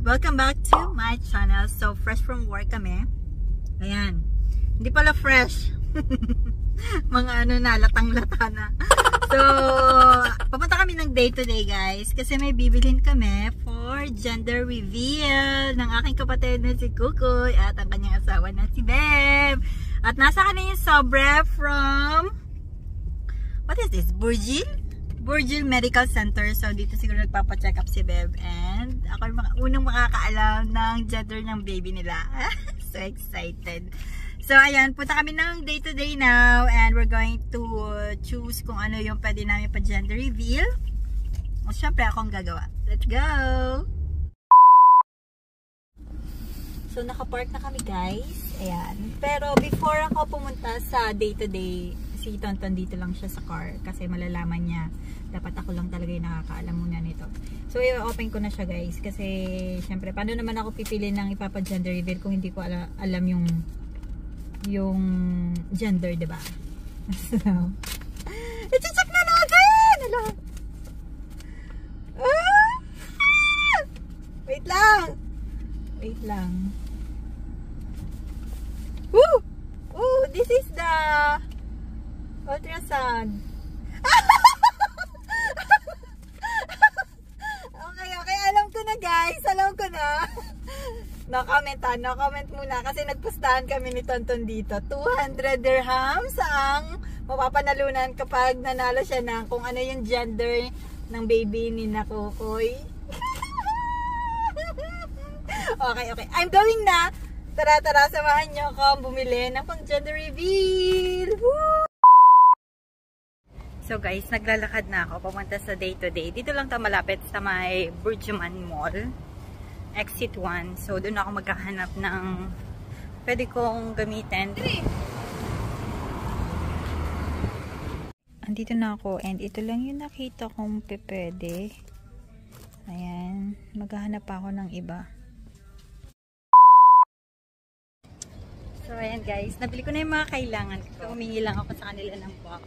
Welcome back to my channel. So, fresh from work kami. Ayan. Hindi pala fresh. Mga ano na, latang-lata na. So, papunta kami ng day to day guys. Kasi may bibilhin kami for gender reveal ng aking kapatid na si Kukoy at ang kanyang asawa na si Beb. At nasa kanina yung sobre from, what is this? Burjil Medical Center. So, dito siguro nagpapacheck up si Beb. And ako yung unang makakaalam ng gender ng baby nila. So excited. So, ayan. Punta kami ng day to day now. And we're going to choose kung ano yung pwede namin pa gender reveal. O, syempre akong gagawa. Let's go! So, nakapark na kami guys. Ayan. Pero before ako pumunta sa day to day, si Tonton dito lang siya sa car. Kasi malalaman niya. Dapat ako lang talaga yung nakakaalam muna nito. So, i-open ko na siya guys. Kasi, syempre, paano naman ako pipili ng ipapa-gender reveal kung hindi ko alam yung gender, diba? So, i-check na natin! Hello! Ah! Wait lang! Wait lang. Woo! Oh, this is the ultrasound. Okay, alam ko na guys. Alam ko na. No comment muna kasi nagpustahan kami ni Tonton dito. 200 dirhams ang mapapanalunan kapag nanalo siya ng kung ano yung gender ng baby ni Kukoy. Okay. I'm going na. Tara, samahan nyo ako bumili ng pang gender reveal. Woo! So guys, naglalakad na ako papunta sa day to day. Dito lang ito malapit sa may Burjuman Mall. Exit 1. So doon ako maghahanap ng pwede kong gamitin. Andito na ako and ito lang yung nakita kong pwede. Ayan. Maghahanap pa ako ng iba. So ayan guys, nabili ko na yung mga kailangan ko. Humingi lang ako sa kanila ng box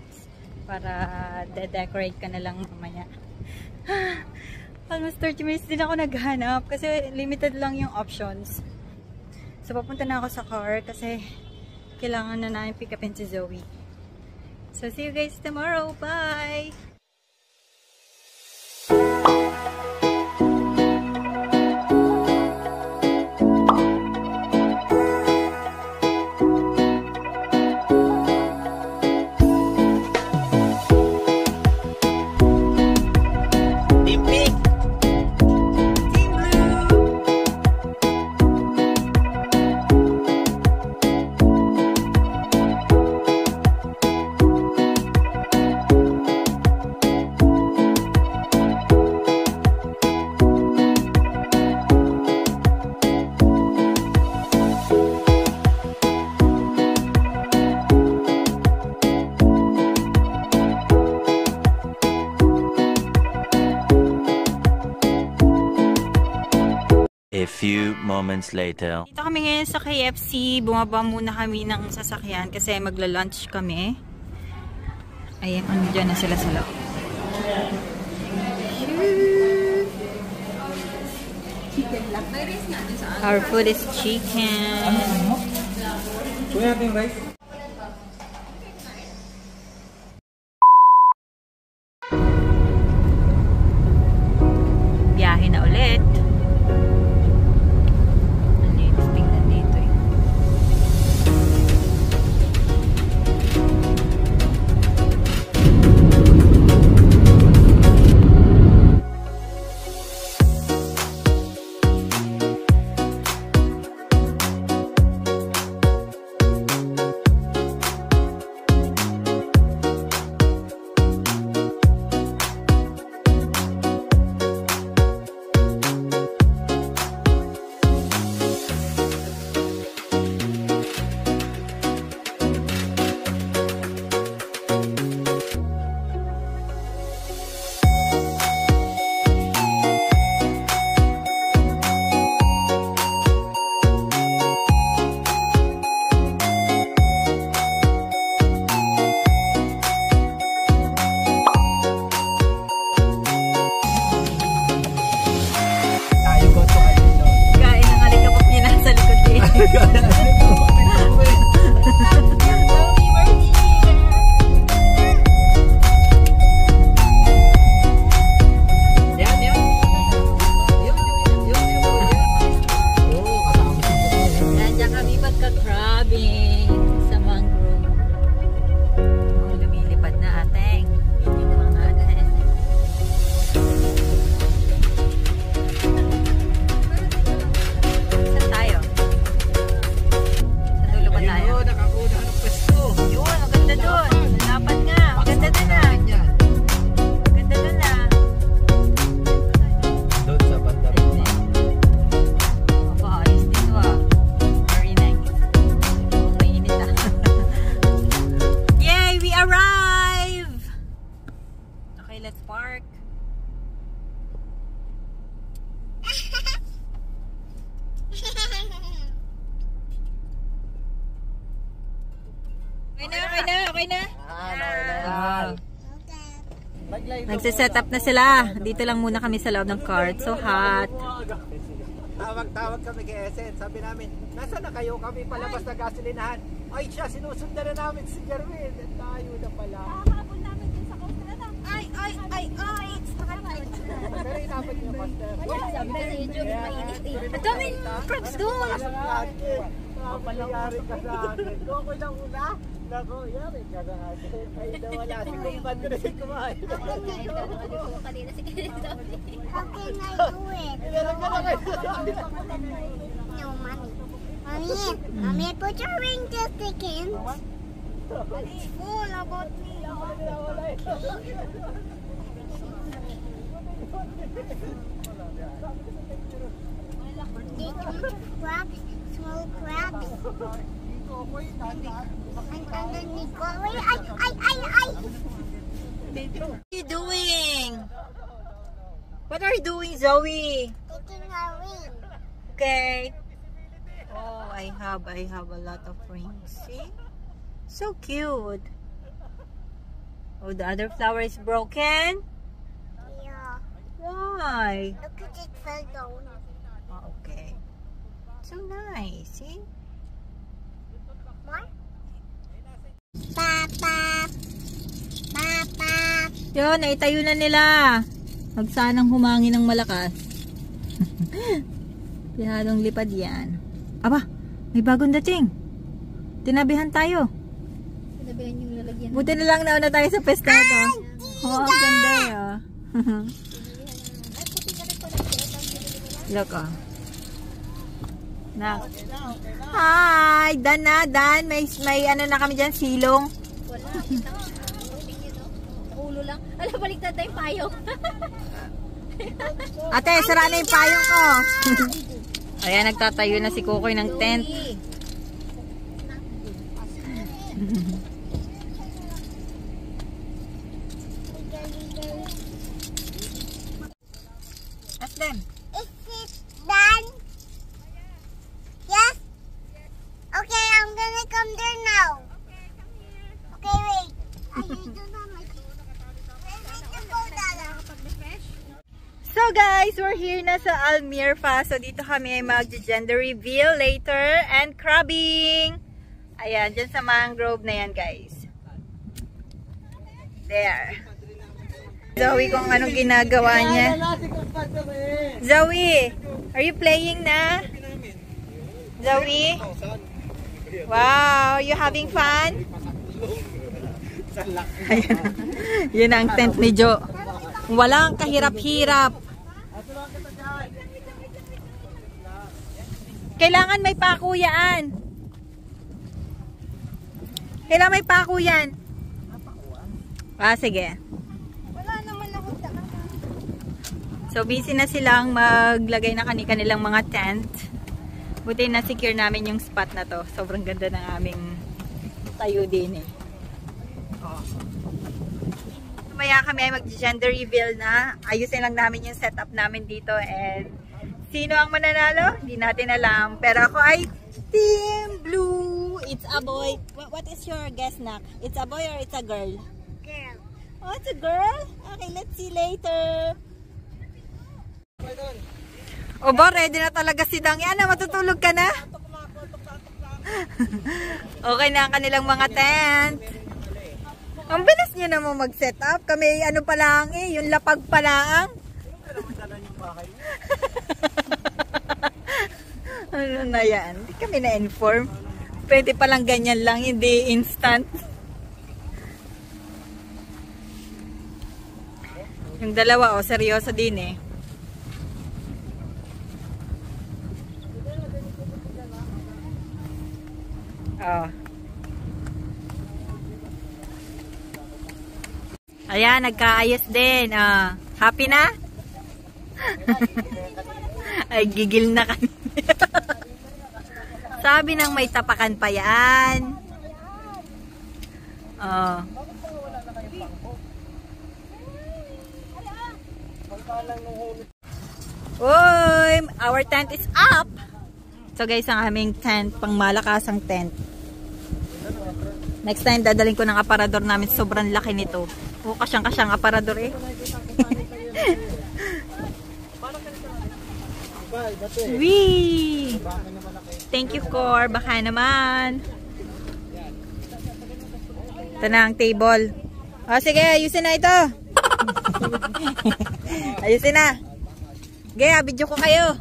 para de-decorate ka na lang mamaya. Almost 30 minutes din ako naghanap kasi limited lang yung options. So papunta na ako sa car kasi kailangan na namin pick upin si Zoe. So see you guys tomorrow. Bye! A few moments later. Dito kami ngayon sa KFC. Bumaba muna kami ng sasakyan kasi magla-lunch kami. Ayan, dyan na sila sa loob. Our food is chicken. Biyahe na ulit. Okay na? Nagsiset up na sila. Dito lang muna kami sa loob ng cart. So hot. Tawag kami kay Esen. Sabi namin, nasa na kayo? Kami palabas na gasolinahan. Ay siya, sinusundan na namin si Jerwin. Tayo na pala. Nakakapon namin din sa coaster na. Ay! Pero inabot niyo, Pastor. Sabi na sa YouTube, mainit eh. Ang daming crabs doon. Papalayari ka sa akin. Ako lang una. Nako, yari ka sa akin. Ay, nawala. Si Kumpan ko na si kumain. Kanina si Kenneth daw. How can I do it? Inalang ka na kayo. No, mommy. Mommy, put your ring to chicken. It's full about me. They come crabs, small crabs. And then they go away. Ay! What are you doing? What are you doing, Zoe? Taking a ring. Okay. Oh, I have a lot of rings. See? So cute. Oh, the other flower is broken? Yeah. Why? Look at it fell down. Oh, okay. So nice. See? More? Papa. Yun, naitayo na nila. Magsanang humangin ng malakas. Pihadong lipad yan. Aba, may bagong dating. Tinabihan tayo. Sinabihan yung lalagyan. Buti na lang nauna tayo sa pesta na to. Oh, ang ganda eh. Oh. Look, oh. Nak. Hi! Dan na, Dan. May ano na kami dyan, silong. Wala. Ulo lang. Ala, baliktad na yung payong. Ate, sara na yung payong ko. Ayan, nagtatayo na si Kukoy ng tent. Ask them. Is it done? Yes? Okay, I'm gonna come there now. Okay, wait. I do not like it. Wait to go down. So guys, we're here na sa Almirfa. So dito kami ay mag-gender reveal later and crabbing. Ayan, dyan sa mangrove na yan guys. There. Zoe kung anong ginagawa niya. Zoe, are you playing na? Zoe? Wow, you having fun? Ayan. Yun ang tent ni Jo. Walang kahirap-hirap. Kailangan may pako yan. Kailangan may pako yan. Ah, sige. Wala naman ako daan. So, busy na silang maglagay na kanilang mga tent. Buti na secure namin yung spot na to. Sobrang ganda ng aming tayo din eh. Oh. Maya kami ay mag-gender reveal na. Ayusin lang namin yung setup namin dito and sino ang mananalo? Hindi natin alam. Pero ako ay Team Blue. It's a boy. What is your guess, Nak? It's a boy or it's a girl? Girl. Oh, it's a girl? Okay, let's see later. Oba, ready na talaga si Dang. Yan na, matutulog ka na? Okay na ang kanilang mga tent. Ang bilis nyo naman mag-set up. Kami ano pa lang eh, yung lapag pa lang. Ano na yan? Hindi kami na-inform. Pwede palang ganyan lang, hindi instant. Yung dalawa, oh, seryoso din eh. Oh. Ayan, nagkaayos din. Happy na? Ay, gigil na kami. Sabi nang may tapakan pa yan. Oh. Uy, our tent is up. So guys, ang aming tent, pang malakasang tent. Next time, dadaling ko ng aparador namin. Sobrang laki nito. Oh, kasyang-kasyang aparador eh. Wee! Thank you, Cor. Baka naman. Ito na ang table. O, sige, ayusin na ito. Ayusin na. Gaya, video ko kayo.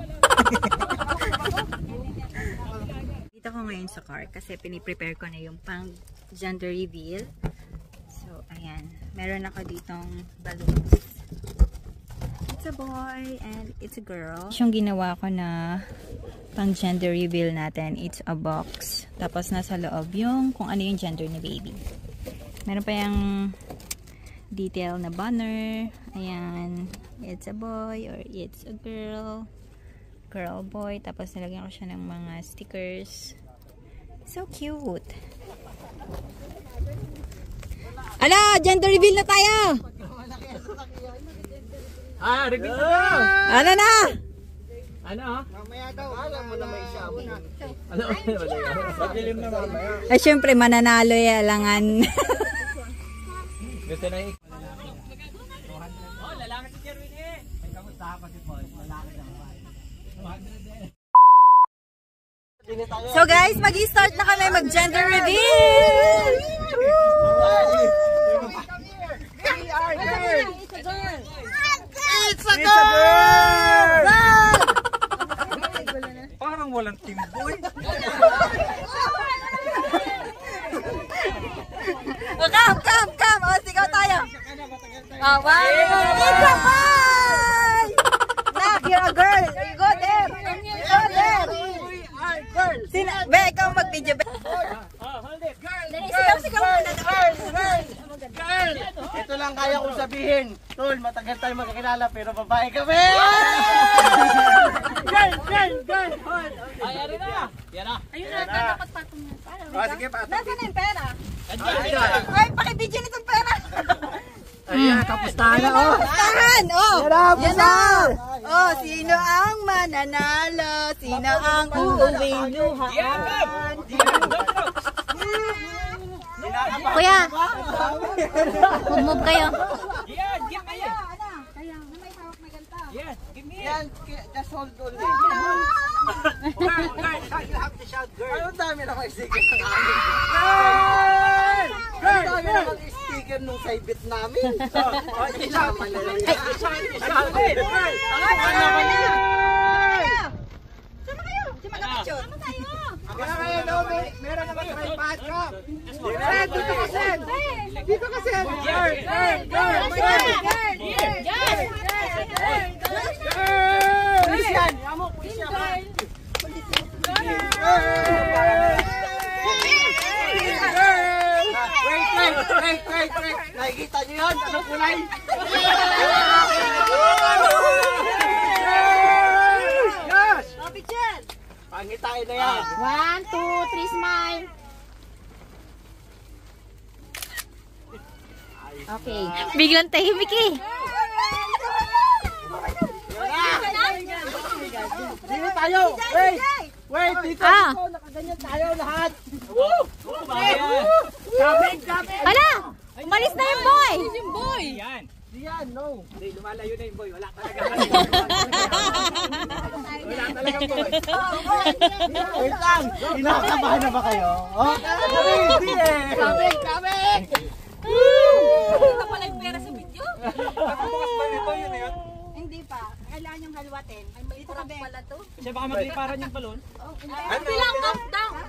Dito ko ngayon sa car kasi piniprepare ko na yung pang gender reveal. So, ayan. Meron ako ditong balloons. It's a boy and it's a girl. Yung ginawa ko na pang gender reveal natin, it's a box. Tapos nasa loob yung kung ano yung gender ni baby. Meron pa yung detail na banner. Ayan. It's a boy or it's a girl. Girl, boy. Tapos nilagyan ko siya ng mga stickers. So cute. Ala! Gender reveal na tayo! Reveal na! Ano na? Ano? Mamaya daw. Alam mo na may shabu na. Ano? Madilim na mamaya. Ay, syempre, mananalo yung alangan. Gusto na yung... Oh, lalaki si Jerwin eh. May kamusta pa si Paul. Lalaki na ba? So guys, mag-i-start na kami mag-gender reveal! It's a girl! Parang walang team boy. Come! O, sigaw tayo. One, it's a boy! Nak, you're a girl. You go there. Go there. Be, ikaw mag-video. Hold it. Sigaw muna. Girl! Ito lang kaya kong sabihin. Tol, matagal tayo magkakilala pero babae kami! Girl! Hold! Ay, ari na! Yan na! Ayun na, dapat patong na. Sige, patong. Nasaan na yung pera? Andiyan! Ay, pakibidyo nitong pera. Ayan, kapustahan na oh! Tahan! Oh! Yan na! Oh, sino ang mananalo? Sino ang uuwing luhaan? Kuya, move kayo. Yan, kaya! Kaya, na may hawak na ganta. Yes, give me yan. Just hold on. Girl! You have to shout girl. Ano dami na may sticker ng amin? Girl! Ano dami na may sticker nung sa ibit namin? Isama na lang yan. Isama girl! Sama kayo! Si Magapicture! Sama tayo! Kaya kayo daw, meron naman tripod ka. Dito kasi! Dito kasi! Girl! Pulis yan! Pulis yan! Wait! Nakikita niyo yun? Anong kulay? Yes! Picture! Pangitain na yan! 1, 2, 3, smile. Okay. Biglang tahimik eh! Dito tayo! Wait! Dito! Nakaganyan tayo lahat! Kapit! Hala! Umalis na yung boy! Diyan, no! Hindi, lumalayo na yung boy. Wala talaga. Wala Talagang boy. Wait lang. Kinakabahan na ba kayo? Oh, hindi eh. Coming! Hindi ka pala yung pera sa video. Nakabukas ba nito yun eh? Hindi pa. Kailangan yung halwatin. Ay, maliit pala to. Siya baka magliparan yung balon? Bilang countdown.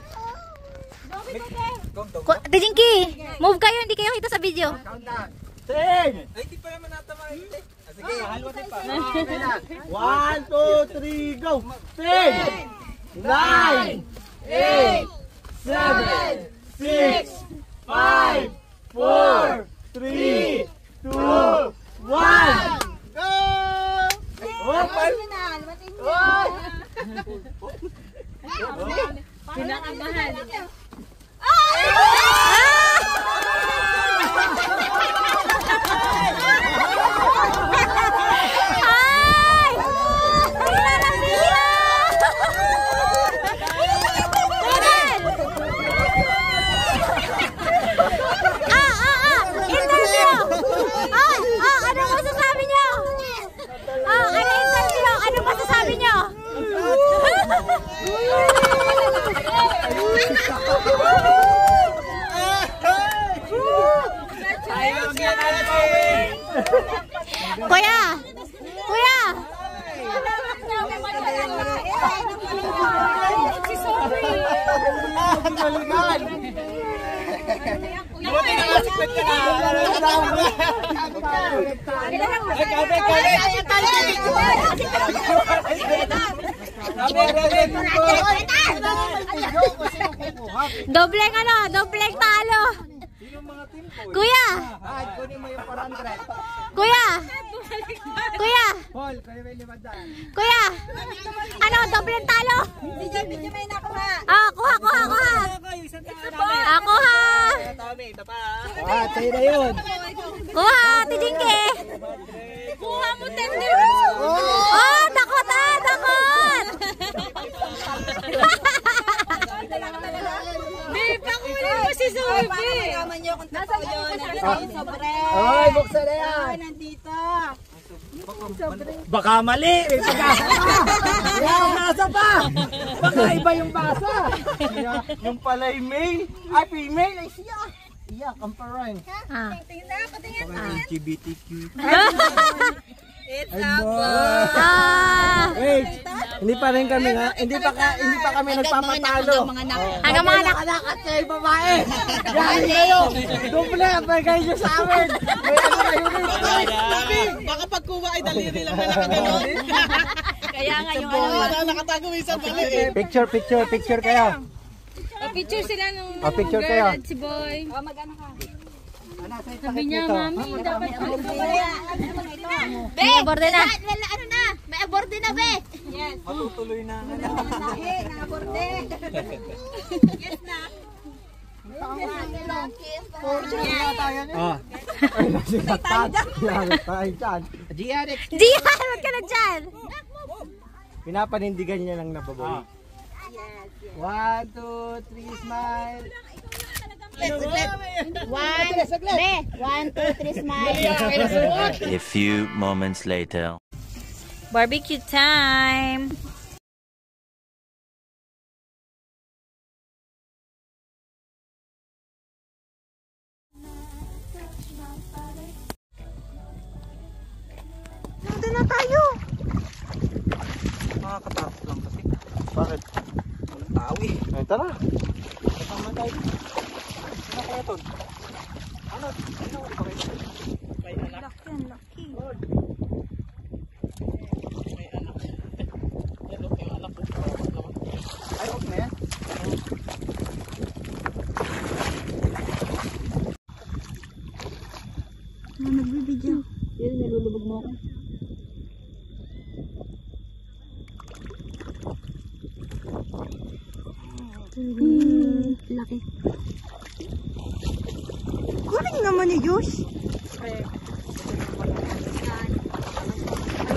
Countdown. Tijinki, move kayo, hindi kayo kita sa video. Countdown. 10! Ay, hindi pa naman natama yun eh. Sige, halwatin pa. 1, 2, 3, go! 10! 9! 8! 7! 6! 5! 4! 3! 2! 1! Go! Open! Kinakabahan. Kuya! Kuya! Dobleng ano? Dobleng talo! Kuya! Kuya! Kuya! Kuya! Ano? Dobleng talo? Ah, kuha! Ah, kuha! Sa'yo na yun. Kuha, Tijinki! Kuha mo, tender! Oh, takot! Pakuli mo si Sophie! Malaman nyo kung totoo yun. Nandito yung sobre. Ay, buksan na yan. Nandito. Baka mali. Nasa pa. Baka iba yung basa. Yung pala'y male. Ay, female. Ay, siya. Iya, kamparan. Ah. LGBTQ. It's Ay, a boy. Ah! Wait, hindi pa rin kami nga. Hindi pa kami nagpapatalo. Hanggang mga anak. Nakalakat kayo babae. Yan kayo. Doble at may kayo sa amin. May ano kayo rin. Baka pagkuha ay daliri lang na nakagano'n. Kaya nga yung ano. Nakatago isang balik. Picture kayo. Picture sila nung Picture kayo. si Boy. Mag-ano ka? Sabi niya, mami, dapat Be, aborde na. ano na? May aborde na, be. Yes. Matutuloy na. Lahi, nakaborde. Yes na. Ah. Ay, nasikat. Yan, tayo dyan. Diyan, wag ka na dyan. Pinapanindigan niya lang nababoy. 1, 2, 3, smile. One, two, three, smile. A few moments later. Barbecue time. Nandun na tayo. Makakatakot lang kasi. Bakit? Walang tao eh. Ay, tara. Kasama tayo. Ano kaya ito? Ano? Ano ba kayo? May anak. Laki. May anak. Yan o, yung anak ko. Ay, okay na yan. Nagbibidyo. Yun, nalulubog mo ako. Laki. Kuling naman ni Josh. Ay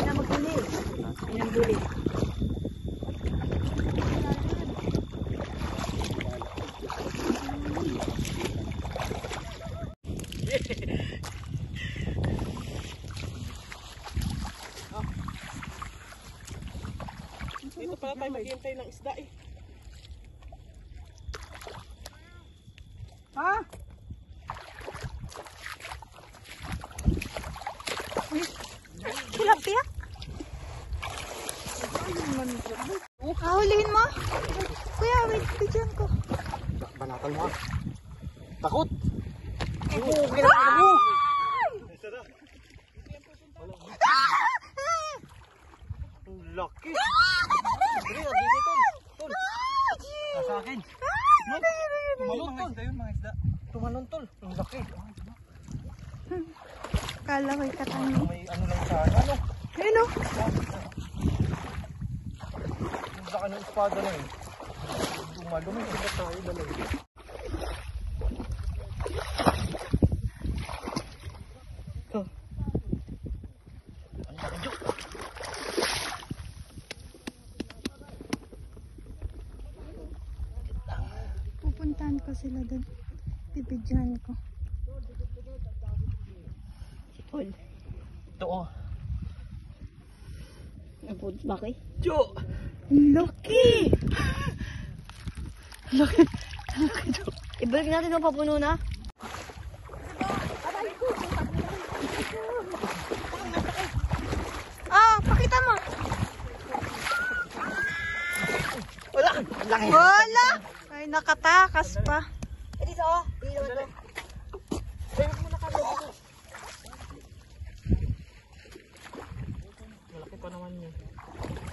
na maghuli. Ay na maghuli. Dito pala tayo maghihintay ng isda eh. Ha? Tilapia? Hulihin mo? Kuya, wait, bigyan ko. Banatan mo ah. Takot! Oo, ginagawa mo! Ang laki! Dali, nandito tol! Nasa akin! Tumalon tol! Tumalon tol! Ang laki! Kala ko ikatang. May ano lang sa ano? Ayun o. Ang laki ng espada na yun. Tumalon, may sila tayo dalawa. Pupuntahan ko sila doon. Bibidyohan ko. Ito oh. Napunta ba kayo? Jo! Lucky! Lucky. Ibalik natin yung papuno na. Oh, pakita mo. Wala! Laki! Wala! Ay, nakatakas pa. Dito oh. Dito naman to. Malaki pa naman yun.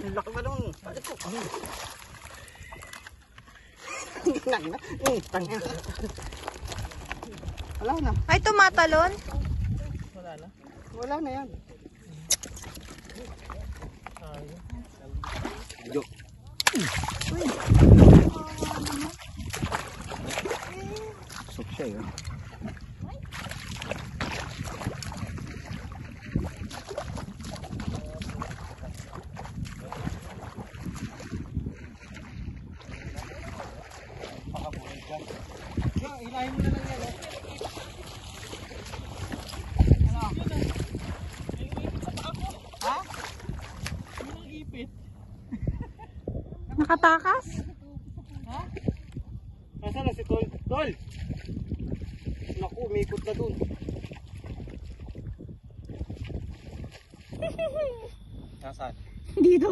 Ang laki pa naman. Bakit ko? Tangin. Wala na. Ay, tumatalon. Wala na. Wala na yan. Jo. Sok siya yun. Ilahin mo na lang yan. Ha? Anong ipit? Nakatakas? Nasaan na si Tol? Tol! Naku, umikot na dun. Nasaan? Dito.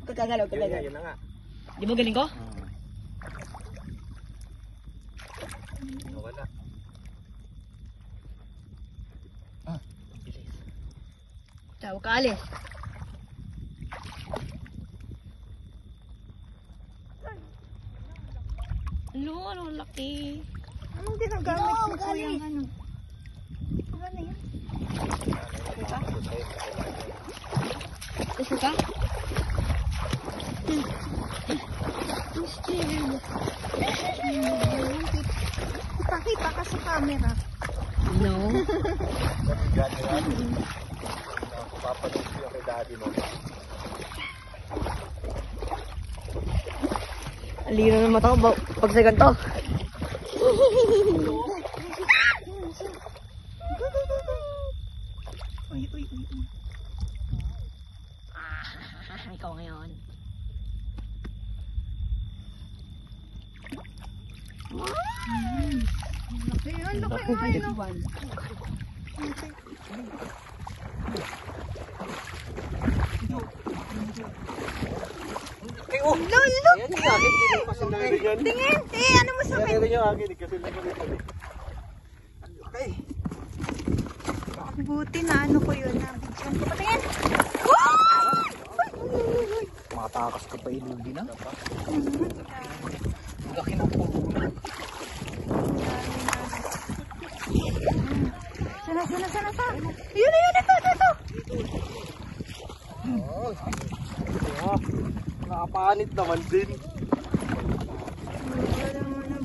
Kagagalaw, kagagalaw. Yun na nga. Di ba galing ko? Wala. Bilis. Tawag ka alis. Ano laki. Anong ginagamit mo kuyang ano? Ano yan? Gusto ka? Ipakita ka sa camera. No. Papanood siya kay daddy mo. Alino ng mata ko pag sa ganito. Uy. Ikaw ngayon. Laki yun, laki nga yun. Ay, oh! Lolo! Ayan yung akin, hindi ko kasi narinig. Tingin! Ano mo sa akin? Narinig yung akin, kasi narinig. Okay. Buti na ano ko yun. Nabidyan ko. Patingin! Matakas ka pa ilugi na. Laki ng puno. Sana. Yun! Ito! Oh, nakapanit naman din.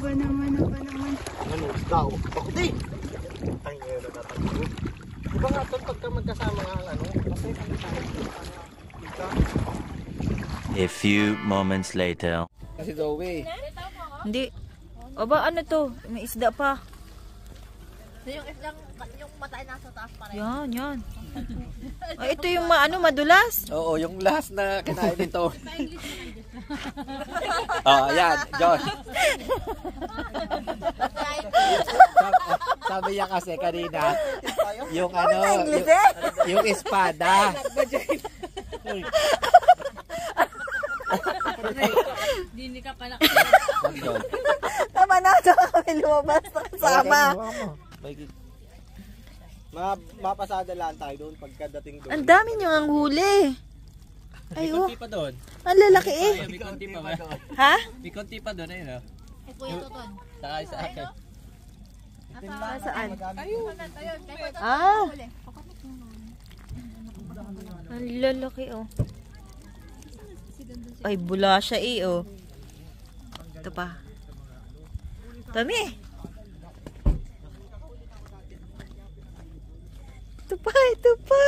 Ba naman. Ano, daw. Bakit eh? Tangin na natatagpo. Diba nga ito pagka magkasama nga ano? Kasi kami tayo. A few moments later. Kasi Zoe. Hindi. Aba, ano to? May isda pa. Yung matay nasa taas pa rin. Yan, yan. Ay, ito yung madulas. Oo, yung last na kinain nito. Ayan, Josh. Sabi niya kasi kanina, yung yung espada. Hindi ka pala. Tama na, tsaka kami lumabas na kasama. Mapasada lang tayo doon pagkadating doon. Ang dami nyo ang huli. Ay, oh. pa doon. Ang lalaki eh. May konti pa ba? Ha? May konti pa doon, ayun oh. Eh, Kuya Toton. Sakay sa akin. Saan? Ah. Ang lalaki oh. Ay, bula siya eh oh. Ito pa. Dami. Ito pa, ito pa.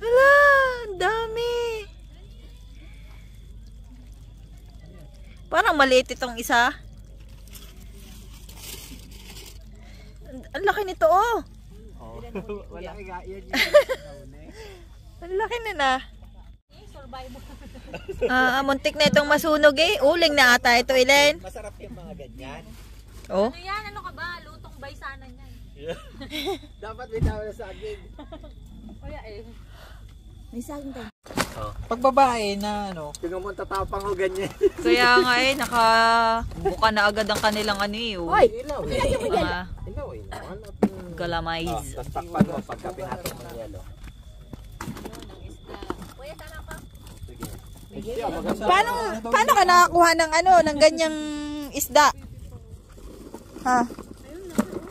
Hala, ang dami. Parang maliit itong isa. Ang laki nito oh. Wala ka yan. Ang laki na na. Muntik na itong masunog eh. Uling na ata ito, Elen. Masarap yung mga ganyan. Oh. Ano yan? Ano ka ba? Lutong baysanan yan. Dapat may tao na saging. Kuya eh. May saging tayo. Pag babae na tingnan mo tatapang o ganyan. Kaya nga eh, nakabuka na agad ang kanilang ano eh. Oh. Ilaw eh. Mga Ilaw eh. galamais. Tapos takpan mo pagka pinatok ng yelo. Kuya, sana pa. Paano ka nakakuha ng ng ganyang isda? Ha?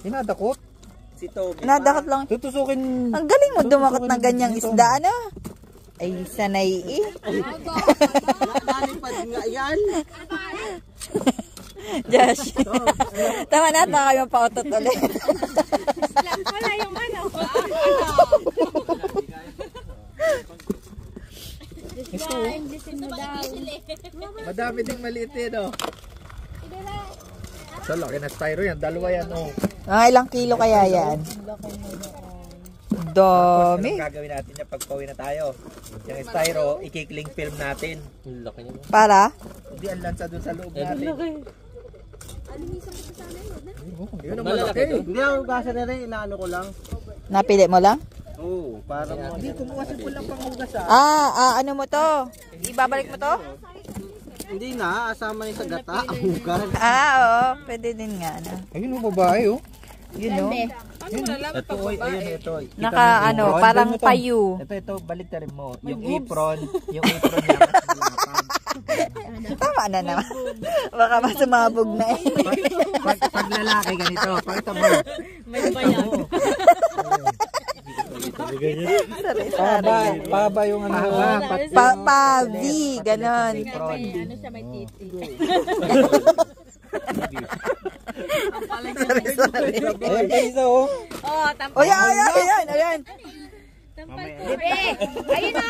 Hinadakot? Si Tommy. Nadakot lang. Tutusukin. Ang galing mo dumakot ng ganyang isda, ano? Ay, sanay eh. Nalipad nga yan. Josh. Tama na, baka kayo pautot ulit. Wala yung ano. Madami ding maliit eh, no? So, laki na styro yan. Dalawa yan, oh. Mga ilang kilo kaya yan? Tapos, Dami. anong gagawin natin yan pag pauwi na tayo? Yung styro, ikikling film natin. Laki niya. Para? Hindi, ang lansa dun sa loob natin. Yun ang malaki. Hindi ako gasa na rin, inaano ko lang. Napili mo lang? Oo, para mo. Hindi, kumuha si pulang panghugas ah. Ano mo to? Ibabalik mo to? Hindi na, asama niya sa gata, ang hugas. Oo. Pwede din nga. Ayun mo, babae, oh. Yun o. Ito, ayun, ito. Naka parang payu. Ito, balik na rin mo. Yung apron niya, mas malapad. Tama na naman. Baka masumabog na eh. Pag lalaki ganito, pakita mo. May bayan. Paba yung ano. Pavi, ganon. Ano siya, may titi. Sorry. Ayan pa isa, oh. Oh, tampal. O yan. Tampal ko. Bebe, ayun o.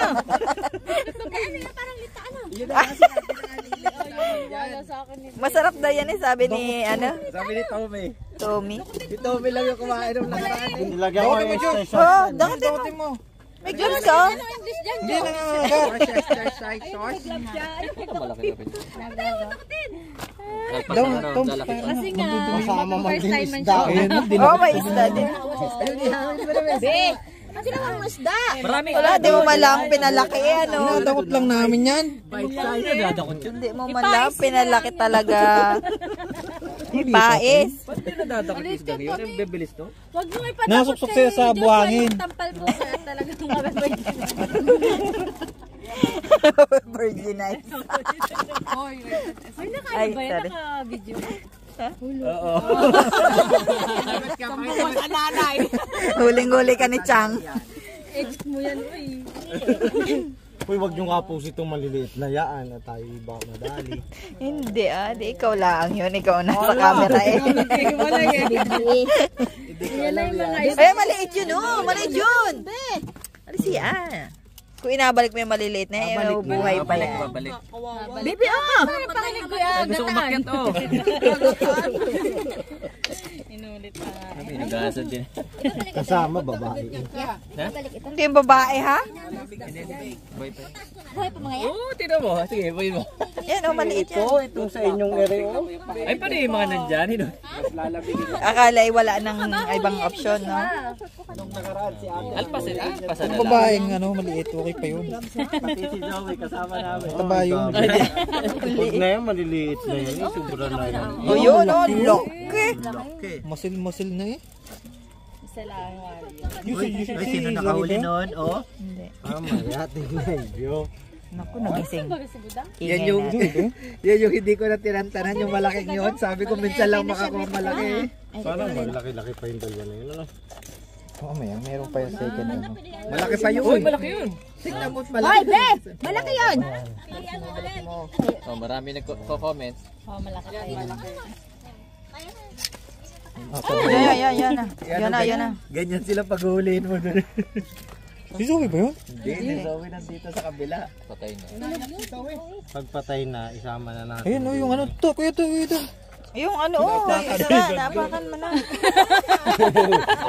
Ano yan, parang lita ano. Wala sa akin eh. Masarap daw yan eh, sabi ni, Sabi ni Tommy. Tommy. Si Tommy lang yung kumain ng nakaraan. Nilagyan mo yung station. Oh, dakotin mo. May gloves ka? English dyan, Hindi na nga. Sauce. Kasi nga, first time man siya. Oh, may isda din. Be, kasi naman mo isda. Wala, di mo malang pinalaki ano. Nadakot lang namin yan. Hindi mo malang pinalaki talaga. Pais. Huwag mo ipatakot Nasuksok siya sa buhangin. Tampal po kaya talagang mababay. Virginize. Ay, nakaano ba yan? Naka-video? Oo. Sambukas sa nanay. Huling-huli ka ni Chang. Edit mo yan, uy. Uy, wag nyo nga po itong maliliit na yaan at tayo iba madali. Hindi di ikaw lang yun. Ikaw nasa camera eh. Wala yan. Yan na yung mga isda. Ay, maliit yun oh. Maliit yun. Alis yan. Kung inabalik mo yung maliliit na buhay pa yan. Babalik. Bibi Pakinig ko yan. Gusto ko makyat, oh. Inulit Nag-aasad din. Kasama babae. Ito yung babae, ha? Hoy, pa mga yan. Oo, tinan mo. Sige, boy mo. Yan, oh, maliit yan. Itong sa inyong area. Ay, paano yung mga nandyan? Akala ay wala nang ibang option, no? Alpasan na lang. Babaeng maliit, okay pa yun. Pati si Zoe, kasama namin. Taba yun. Huwag na yan, maliliit na yan. Sobra na yan. O yun, oh, laki. Masil na eh. Ay, sino nakahuli noon? Oh? Hindi. Mamaya, tingnan nyo. Naku, nagising. Yan yung hindi ko na tinantanan yung malaking yun. Sabi ko minsan lang makakuha malaki. Parang malaki-laki pa yung dalawa na yun, ano? Oo, meron pa yung second ano. Malaki pa yun. Uy, malaki yun. Tignan mo't malaki. Hoy, be! Malaki yun! Oh, marami nagko-comments. Oh, malaki kayo. Yan na. Ganyan sila paghuhulihin mo doon. Si Zoe ba yun? Hindi, si Zoe nandito sa kabila. Patay na. Pagpatay na, isama na natin. Ayun, yung ano to, kuya to. Yung ano, oh, napakan mo na.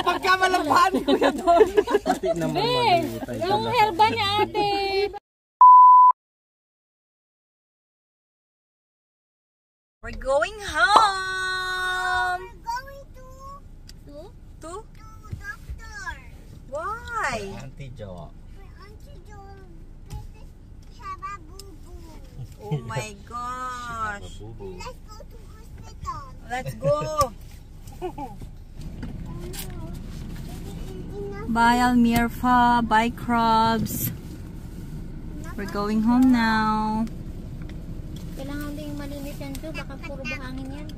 Pagkamalampahan ko yan doon. Pati naman maliit ay Yung herba niya, ate. We're going home. Going to To? doctor. Why? Auntie Jo. My auntie Joel have a boo-boo. Oh my gosh. Let's go to hospital. Let's go. Enough. Bye, Almirfa. Bye, Crabs. We're going home now. Kailangan din yung malinis yan to. Baka puro buhangin yan.